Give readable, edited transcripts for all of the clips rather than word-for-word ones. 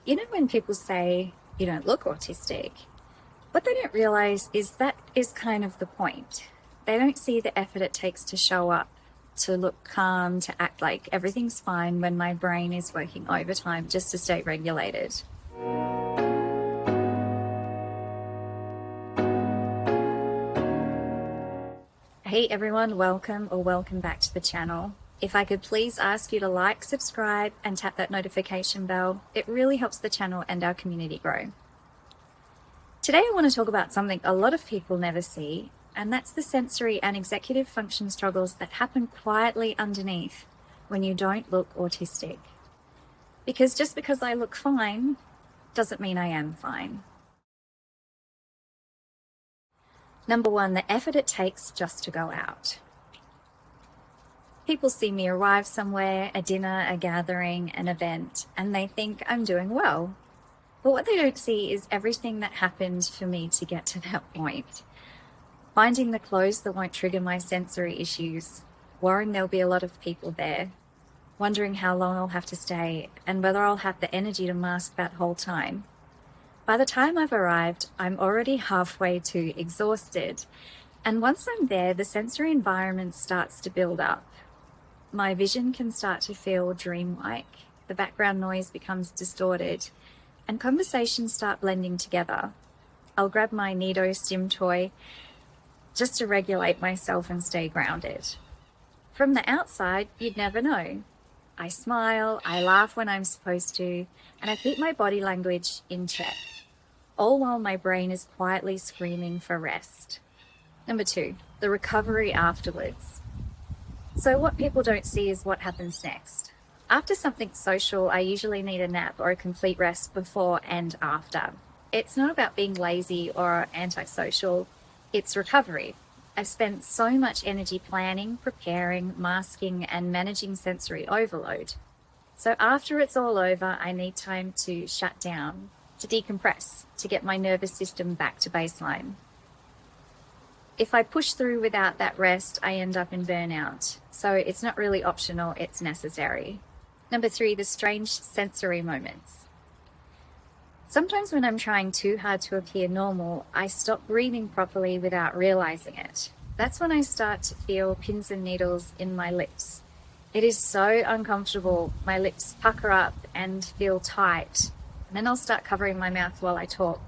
You know, when people say you don't look autistic, what they don't realize is that is kind of the point. They don't see the effort it takes to show up, to look calm, to act like everything's fine when my brain is working overtime just to stay regulated. Hey everyone, welcome back to the channel. If I could please ask you to like, subscribe, and tap that notification bell, it really helps the channel and our community grow. Today I want to talk about something a lot of people never see, and that's the sensory and executive function struggles that happen quietly underneath when you don't look autistic. Because just because I look fine doesn't mean I am fine. Number one, the effort it takes just to go out. People see me arrive somewhere, a dinner, a gathering, an event, and they think I'm doing well. But what they don't see is everything that happened for me to get to that point. Finding the clothes that won't trigger my sensory issues, worrying there'll be a lot of people there, wondering how long I'll have to stay, and whether I'll have the energy to mask that whole time. By the time I've arrived, I'm already halfway to exhausted. And once I'm there, the sensory environment starts to build up. My vision can start to feel dreamlike, the background noise becomes distorted, and conversations start blending together. I'll grab my Nido stim toy just to regulate myself and stay grounded. From the outside, you'd never know. I smile, I laugh when I'm supposed to, and I keep my body language in check, all while my brain is quietly screaming for rest. Number two, the recovery afterwards. So what people don't see is what happens next. After something social, I usually need a nap or a complete rest before and after. It's not about being lazy or antisocial, it's recovery. I've spent so much energy planning, preparing, masking, and managing sensory overload. So after it's all over, I need time to shut down, to decompress, to get my nervous system back to baseline. If I push through without that rest, I end up in burnout. So it's not really optional, it's necessary. Number three, the strange sensory moments. Sometimes when I'm trying too hard to appear normal, I stop breathing properly without realizing it. That's when I start to feel pins and needles in my lips. It is so uncomfortable. My lips pucker up and feel tight. And then I'll start covering my mouth while I talk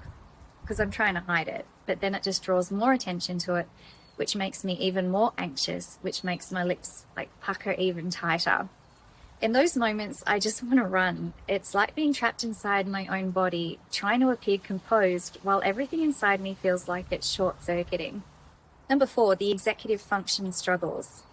because I'm trying to hide it. But then it just draws more attention to it, which makes me even more anxious, which makes my lips pucker even tighter. In those moments, I just want to run. It's like being trapped inside my own body, trying to appear composed while everything inside me feels like it's short-circuiting. Number four, the executive function struggles.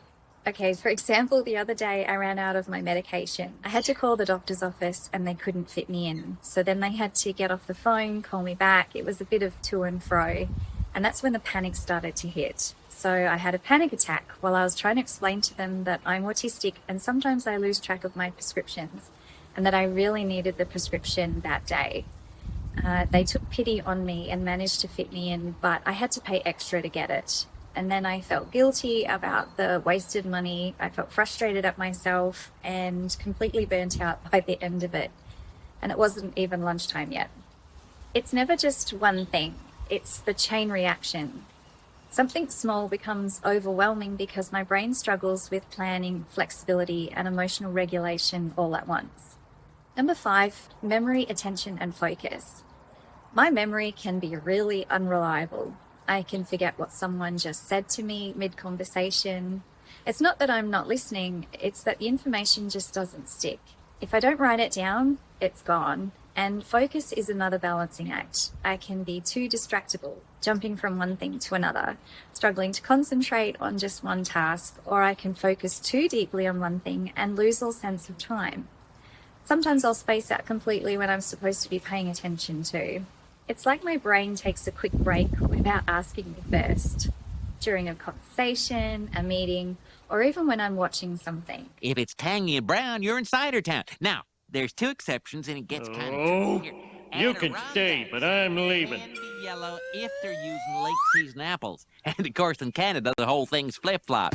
Okay, for example, the other day I ran out of my medication. I had to call the doctor's office and they couldn't fit me in. So then they had to get off the phone, call me back. It was a bit of to and fro. And that's when the panic started to hit. So I had a panic attack while I was trying to explain to them that I'm autistic and sometimes I lose track of my prescriptions and that I really needed the prescription that day. They took pity on me and managed to fit me in, but I had to pay extra to get it. And then I felt guilty about the wasted money. I felt frustrated at myself and completely burnt out by the end of it. And it wasn't even lunchtime yet. It's never just one thing. It's the chain reaction. Something small becomes overwhelming because my brain struggles with planning, flexibility, and emotional regulation all at once. Number five, memory, attention, and focus. My memory can be really unreliable. I can forget what someone just said to me mid-conversation. It's not that I'm not listening, it's that the information just doesn't stick. If I don't write it down, it's gone. And focus is another balancing act. I can be too distractible, jumping from one thing to another, struggling to concentrate on just one task, or I can focus too deeply on one thing and lose all sense of time. Sometimes I'll space out completely when I'm supposed to be paying attention too. It's like my brain takes a quick break without asking me first. During a conversation, a meeting, or even when I'm watching something. If it's tangy and brown, you're in cider town. Now, there's two exceptions and it gets kind of tricky here. You can stay, but I'm leaving. Can be yellow if they're using late season apples. And of course in Canada, the whole thing's flip-flop.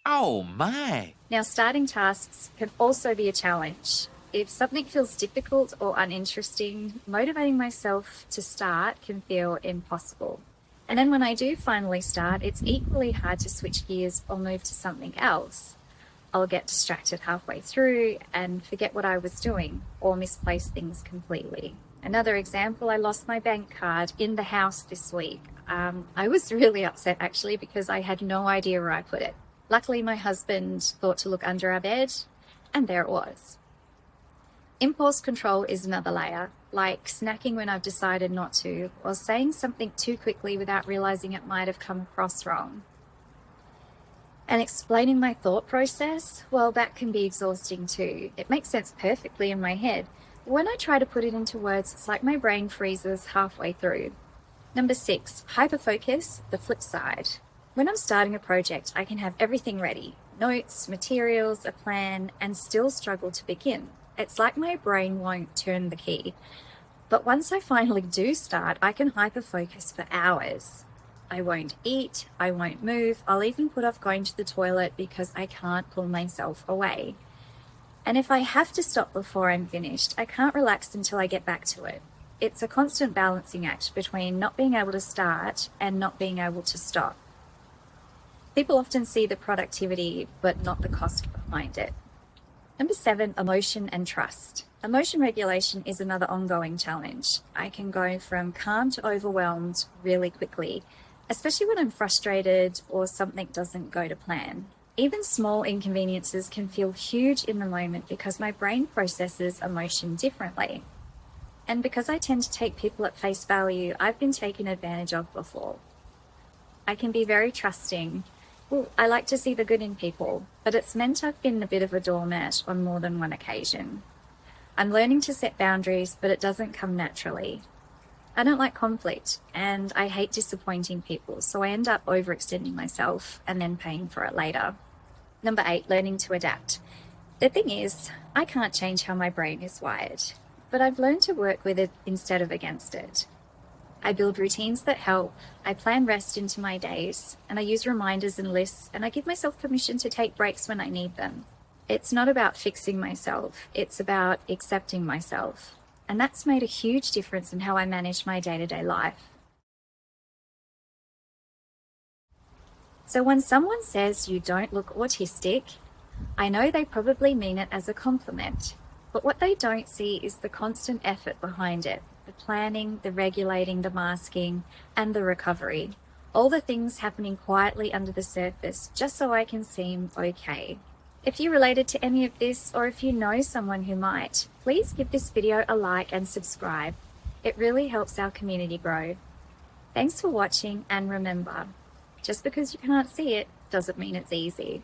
Oh my! Now, starting tasks can also be a challenge. If something feels difficult or uninteresting, motivating myself to start can feel impossible. And then when I do finally start, it's equally hard to switch gears or move to something else. I'll get distracted halfway through and forget what I was doing or misplace things completely. Another example, I lost my bank card in the house this week. I was really upset actually because I had no idea where I put it. Luckily, my husband thought to look under our bed, and there it was. Impulse control is another layer, like snacking when I've decided not to, or saying something too quickly without realizing it might have come across wrong. And explaining my thought process, well, that can be exhausting too. It makes sense perfectly in my head. When I try to put it into words, it's like my brain freezes halfway through. Number 6, hyperfocus, the flip side. When I'm starting a project, I can have everything ready, notes, materials, a plan, and still struggle to begin. It's like my brain won't turn the key. But once I finally do start, I can hyperfocus for hours. I won't eat, I won't move, I'll even put off going to the toilet because I can't pull myself away. And if I have to stop before I'm finished, I can't relax until I get back to it. It's a constant balancing act between not being able to start and not being able to stop. People often see the productivity, but not the cost behind it. Number 7, emotion and trust. Emotion regulation is another ongoing challenge. I can go from calm to overwhelmed really quickly, especially when I'm frustrated or something doesn't go to plan. Even small inconveniences can feel huge in the moment because my brain processes emotion differently. And because I tend to take people at face value, I've been taken advantage of before. I can be very trusting. I like to see the good in people, but it's meant I've been a bit of a doormat on more than one occasion. I'm learning to set boundaries, but it doesn't come naturally. I don't like conflict, and I hate disappointing people, so I end up overextending myself and then paying for it later. Number 8, learning to adapt. The thing is, I can't change how my brain is wired, but I've learned to work with it instead of against it. I build routines that help, I plan rest into my days, and I use reminders and lists, and I give myself permission to take breaks when I need them. It's not about fixing myself, it's about accepting myself. And that's made a huge difference in how I manage my day-to-day life. So when someone says you don't look autistic, I know they probably mean it as a compliment, but what they don't see is the constant effort behind it. The planning, the regulating, the masking, and the recovery. All the things happening quietly under the surface just so I can seem okay. If you related to any of this, or if you know someone who might, please give this video a like and subscribe. It really helps our community grow. Thanks for watching, and remember, just because you can't see it doesn't mean it's easy.